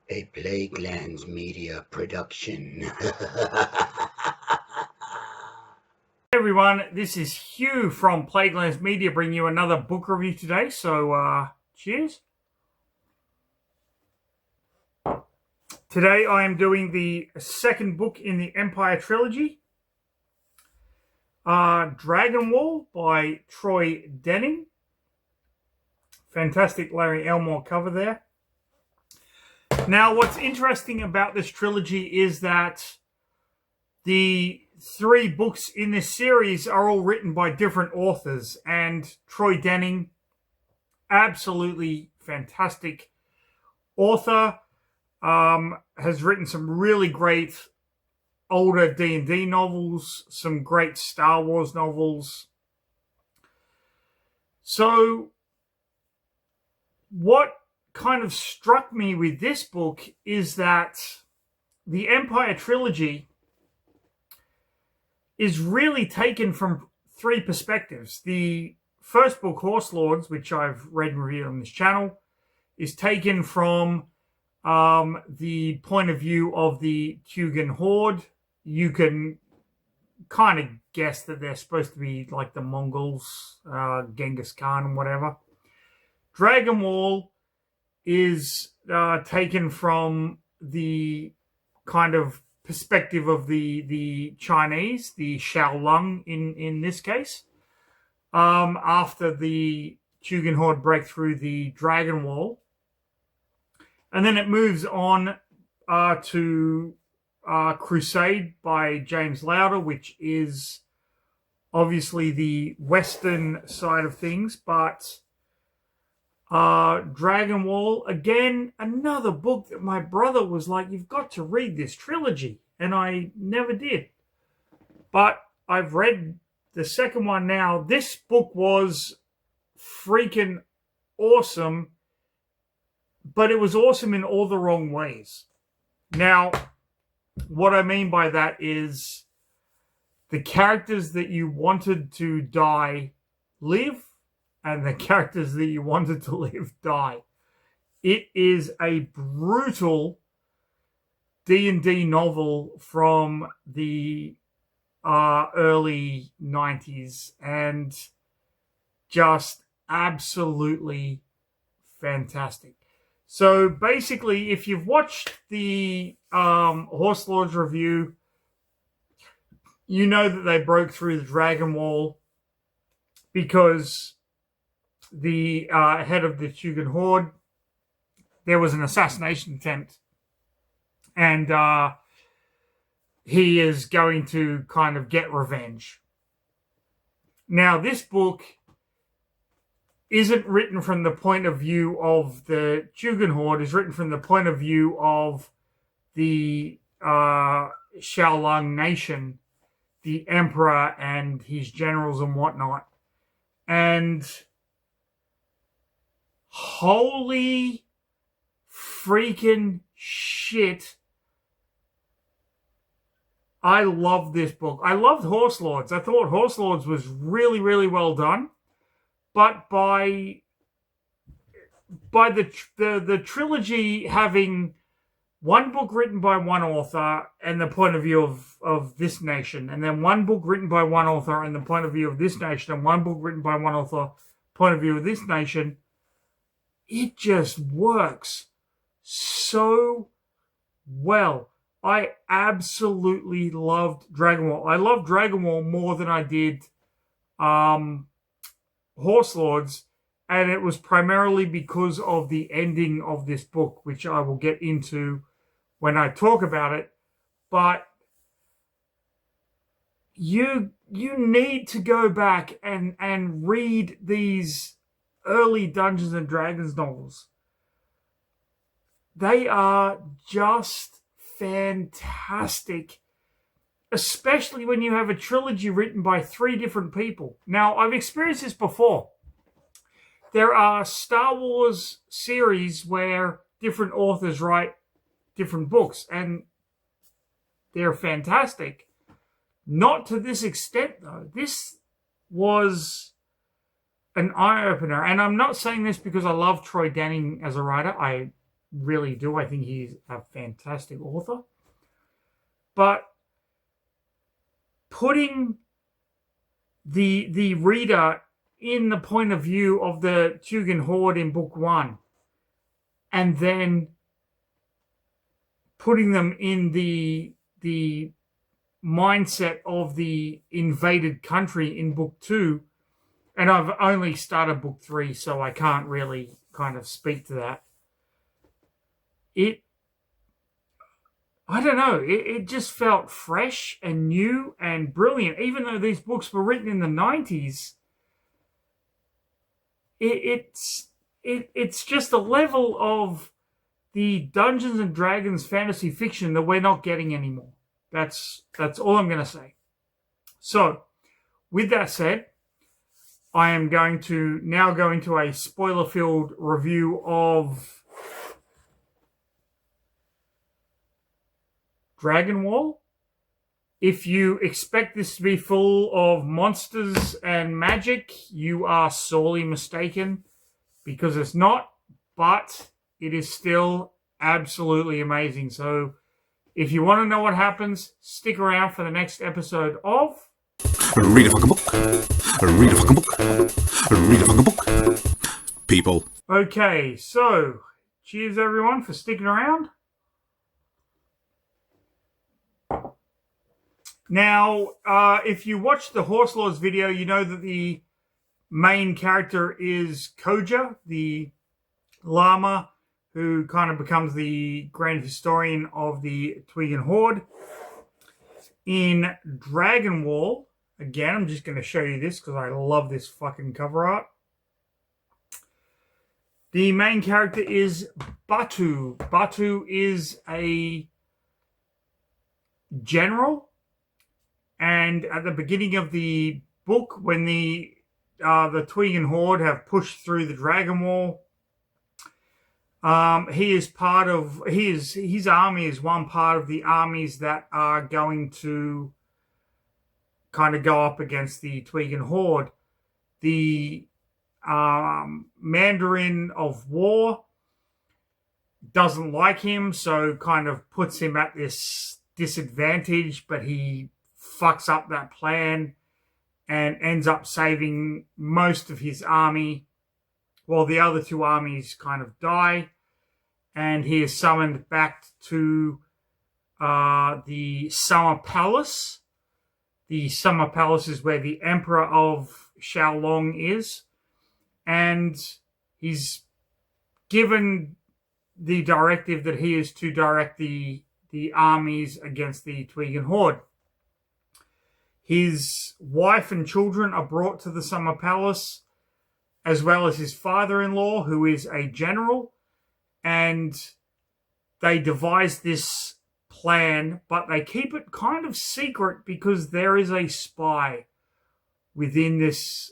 A Plaguelands Media production. Hey everyone, this is Hugh from Plaguelands Media bringing you another book review today. So, cheers. Today I am doing the second book in the Empire trilogy, Dragonwall by Troy Denning. Fantastic Larry Elmore cover there. Now, what's interesting about this trilogy is that the three books in this series are all written by different authors, and Troy Denning, absolutely fantastic author, has written some really great older D&D novels, some great Star Wars novels. So what kind of struck me with this book is that the Empire trilogy is really taken from three perspectives. The first book, Horse Lords, which I've read and reviewed on this channel, is taken from the point of view of the Kugan Horde. You can kind of guess that they're supposed to be like the Mongols, Genghis Khan and whatever. Dragonwall is taken from the kind of perspective of the Chinese, the Shaolong in this case, after the Kugan Horde break through the Dragon Wall. And then it moves on to Crusade by James Lauder, which is obviously the Western side of things, but Dragonwall, again, another book that my brother was like, you've got to read this trilogy, and I never did. But I've read the second one now. This book was freaking awesome, but it was awesome in all the wrong ways. Now, what I mean by that is the characters that you wanted to die live, and the characters that you wanted to live die. It is a brutal D&D novel from the early 90s, and just absolutely fantastic. So basically, if you've watched the Horse Lords review, you know that they broke through the Dragon Wall because the head of the Kugan Horde, there was an assassination attempt, and he is going to kind of get revenge. Now, this book isn't written from the point of view of the Kugan Horde. It's written from the point of view of the Shaolong Nation, the Emperor and his generals and whatnot. And holy freaking shit, I love this book. I loved Horse Lords. I thought Horse Lords was really, really well done. But by the trilogy having one book written by one author and the point of view of this nation, and then one book written by one author and the point of view of this nation, and one book written by one author, point of view of this nation, it just works so well. I absolutely loved Dragonwall. I loved Dragonwall more than I did Horse Lords, and it was primarily because of the ending of this book, which I will get into when I talk about it. But you need to go back and read these early Dungeons and Dragons novels. They are just fantastic, especially when you have a trilogy written by three different people. Now, I've experienced this before. There are Star Wars series where different authors write different books, and they're fantastic. Not to this extent, though. This was an eye-opener, and I'm not saying this because I love Troy Denning as a writer. I really do. I think he's a fantastic author. But putting the reader in the point of view of the Tugan Horde in book 1, and then putting them in the mindset of the invaded country in book 2, and I've only started book 3, so I can't really kind of speak to that. I don't know, it just felt fresh and new and brilliant. Even though these books were written in the 90s, it's just a level of the Dungeons and Dragons fantasy fiction that we're not getting anymore. That's all I'm going to say. So, with that said, I am going to now go into a spoiler-filled review of Dragonwall. If you expect this to be full of monsters and magic, you are sorely mistaken, because it's not, but it is still absolutely amazing. So if you want to know what happens, stick around for the next episode of Read a fucking book. Read a fucking book. Read a fucking book. People. Okay, so cheers everyone for sticking around. Now, if you watched the Horse Lords video, you know that the main character is Koja, the llama who kind of becomes the grand historian of the Tweegan Horde. In Dragonwall, again, I'm just going to show you this because I love this fucking cover art. The main character is Batu. Batu is a general, and at the beginning of the book, when the Tweegan Horde have pushed through the Dragonwall, his army is one part of the armies that are going to kind of go up against the Tweegan Horde. The Mandarin of War doesn't like him, so kind of puts him at this disadvantage, but he fucks up that plan and ends up saving most of his army, while the other two armies kind of die, and he is summoned back to the Summer Palace. The Summer Palace is where the Emperor of Shaolong is, and he's given the directive that he is to direct the armies against the Tweegan Horde. His wife and children are brought to the Summer Palace, as well as his father-in-law, who is a general, and they devise this plan, but they keep it kind of secret because there is a spy within this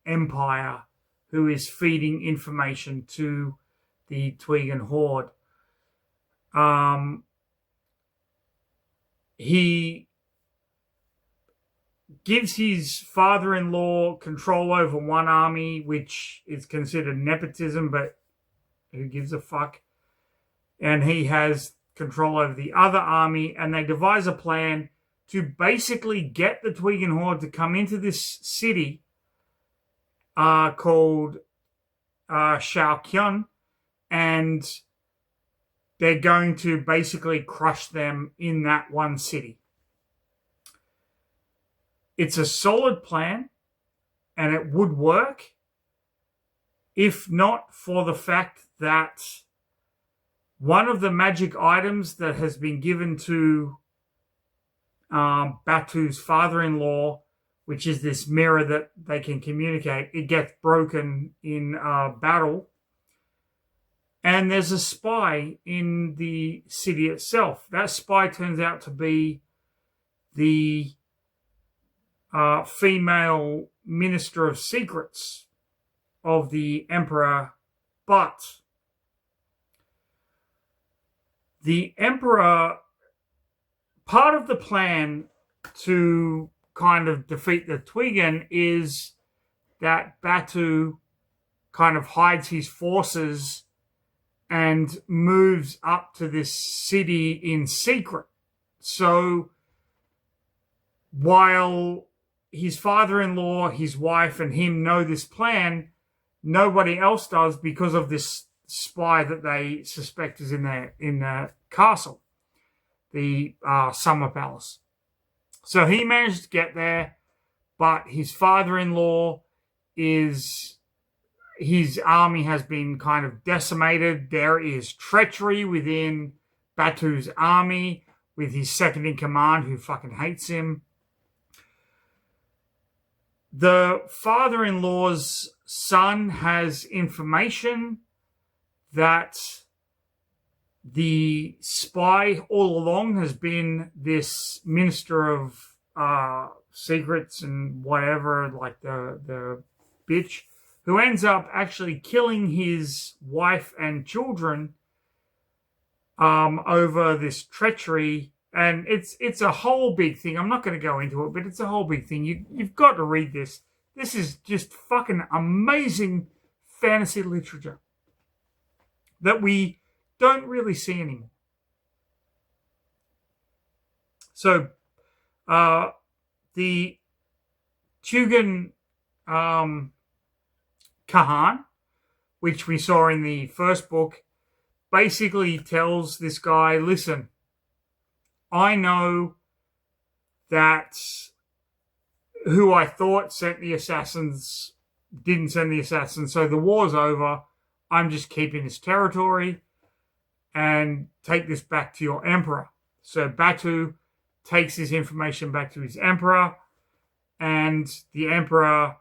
empire who is feeding information to the Tweegan Horde. He gives his father-in-law control over one army, which is considered nepotism, but who gives a fuck? And he has control over the other army, and they devise a plan to basically get the Tweegan Horde to come into this city called Shaokyun, and they're going to basically crush them in that one city. It's a solid plan, and it would work if not for the fact that one of the magic items that has been given to Batu's father-in-law, which is this mirror that they can communicate, it gets broken in battle. And there's a spy in the city itself. That spy turns out to be the female Minister of Secrets of the Emperor. But the Emperor, part of the plan to kind of defeat the Tweegan is that Batu kind of hides his forces and moves up to this city in secret. So while his father-in-law, his wife, and him know this plan, nobody else does because of this spy that they suspect is in the castle, the summer palace. So he managed to get there, but his father-in-law his army has been kind of decimated. There is treachery within Batu's army with his second in command who fucking hates him. The father-in-law's son has information that the spy all along has been this minister of secrets and whatever, like the bitch, who ends up actually killing his wife and children over this treachery. And it's a whole big thing. I'm not going to go into it, but it's a whole big thing. You've got to read this. This is just fucking amazing fantasy literature that we don't really see anymore. So the Tugan Kahan, which we saw in the first book, basically tells this guy, listen, I know that who I thought sent the assassins didn't send the assassins, so the war's over. I'm just keeping this territory and take this back to your emperor. So Batu takes his information back to his emperor, and the emperor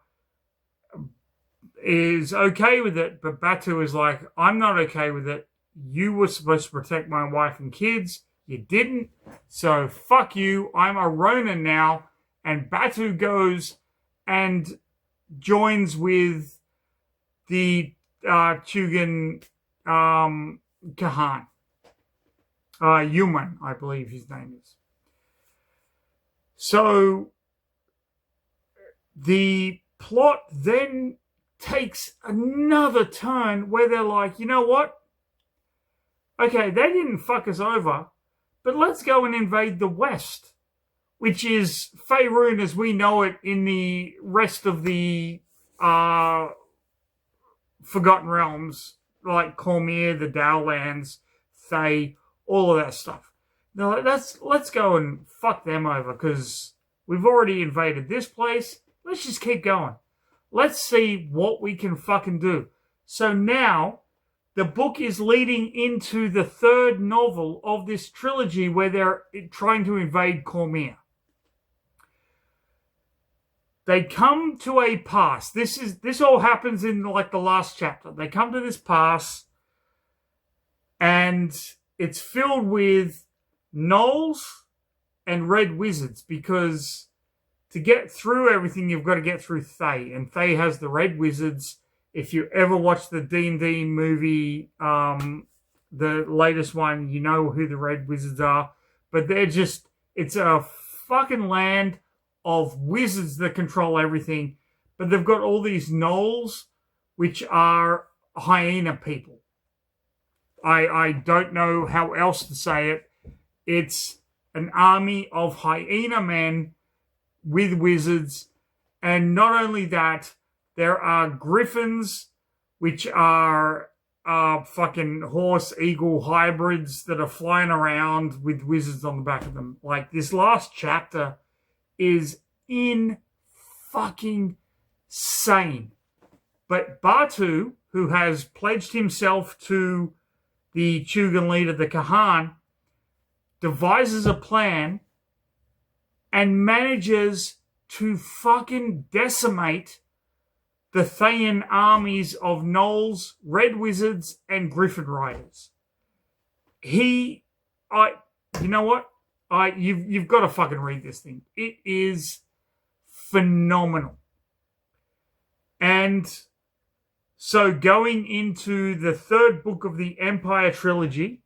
is okay with it, but Batu is like, I'm not okay with it. You were supposed to protect my wife and kids. You didn't. So fuck you. I'm a Ronin now. And Batu goes and joins with the Tugan Kahan. Yuman, I believe his name is. So the plot then takes another turn where they're like, you know what? Okay, they didn't fuck us over, but let's go and invade the West, which is Faerun as we know it in the rest of the Forgotten Realms, like Cormyr, the Dowlands, Thay, all of that stuff. Now let's go and fuck them over because we've already invaded this place. Let's just keep going. Let's see what we can fucking do. So now the book is leading into the third novel of this trilogy where they're trying to invade Cormyr. They come to a pass. This all happens in like the last chapter. They come to this pass and it's filled with gnolls and red wizards because to get through everything, you've got to get through Thay. And Thay has the red wizards. If you ever watch the D&D movie, the latest one, you know who the red wizards are. But it's a fucking land of wizards that control everything. But they've got all these gnolls, which are hyena people. I don't know how else to say it. It's an army of hyena men with wizards. And not only that, there are griffins, which are fucking horse-eagle hybrids that are flying around with wizards on the back of them. Like, this last chapter is fucking insane. But Batu, who has pledged himself to the Tugan leader, the Kahan, devises a plan and manages to fucking decimate the Thayan armies of gnolls, red wizards, and griffin riders. You know what? You've got to fucking read this thing. It is phenomenal. And so going into the third book of the Empire trilogy,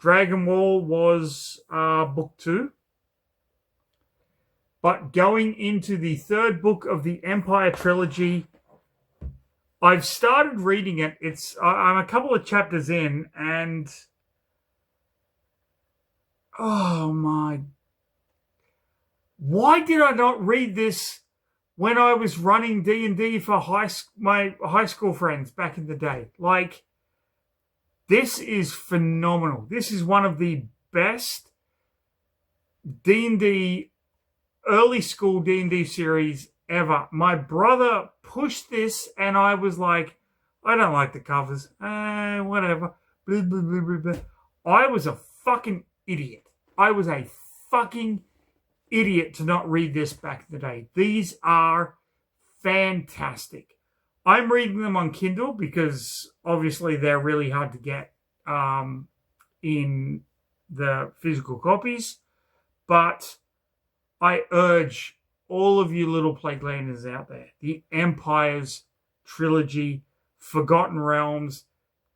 Dragonwall was book 2. But going into the third book of the Empire trilogy, I've started reading it. I'm a couple of chapters in, and oh my, why did I not read this when I was running D&D for my high school friends back in the day? Like, this is phenomenal. This is one of the best D&D, early school D&D series ever. My brother pushed this, and I was like, I don't like the covers. Whatever. Blah, blah, blah, blah, blah. I was a fucking idiot. I was a fucking idiot to not read this back in the day. These are fantastic. I'm reading them on Kindle because obviously they're really hard to get in the physical copies. But I urge all of you little Plaguelanders out there, the Empires trilogy, Forgotten Realms,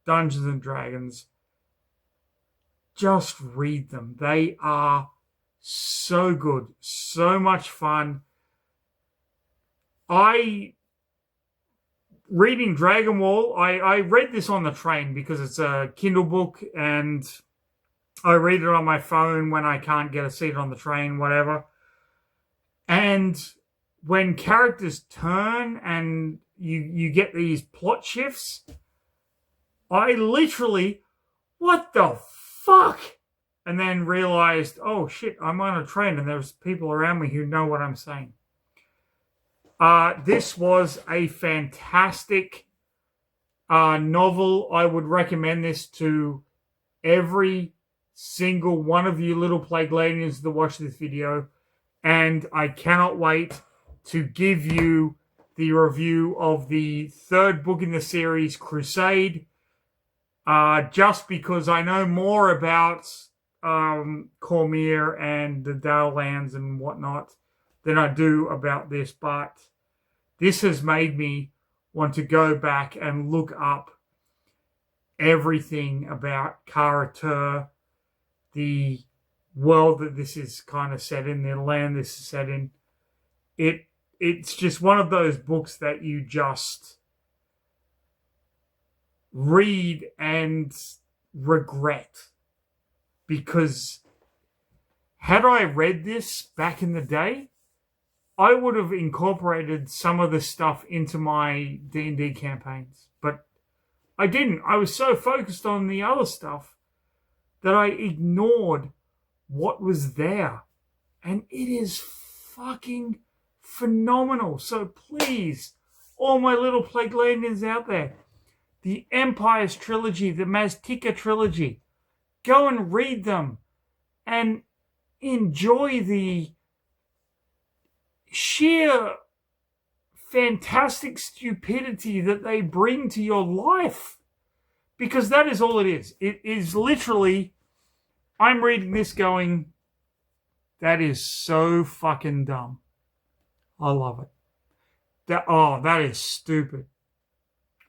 Dungeons and Dragons, just read them. They are so good, so much fun. Reading Dragonwall, I read this on the train because it's a Kindle book, and I read it on my phone when I can't get a seat on the train, whatever. And when characters turn and you get these plot shifts, I literally, what the fuck? And then realized, oh shit, I'm on a train and there's people around me who know what I'm saying. This was a fantastic novel. I would recommend this to every single one of you little Plaguelandians that watch this video. And I cannot wait to give you the review of the third book in the series, Crusade, just because I know more about Cormier and the Dale Lands and whatnot than I do about this. But this has made me want to go back and look up everything about Kara-Tur, the world that this is kind of set in, the land this is set in. It's just one of those books that you just read and regret, because had I read this back in the day, I would have incorporated some of the stuff into my D&D campaigns, but I didn't. I was so focused on the other stuff that I ignored what was there. And it is fucking phenomenal. So please, all my little Plaguelandians out there, the Empires trilogy, the Maztica trilogy, go and read them and enjoy the sheer fantastic stupidity that they bring to your life. Because that is all it is. It is literally, I'm reading this going, that is so fucking dumb. I love it. That is stupid.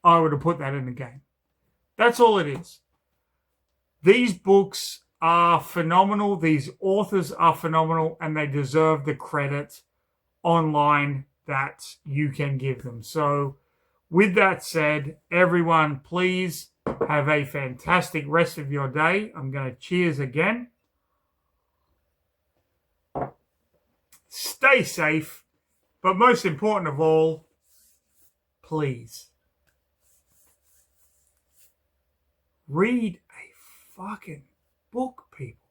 I would have put that in the game. That's all it is. These books are phenomenal. These authors are phenomenal, and they deserve the credit online that you can give them. So with that said, everyone, please have a fantastic rest of your day. I'm going to cheers again. Stay safe, but most important of all, please read a fucking book, people.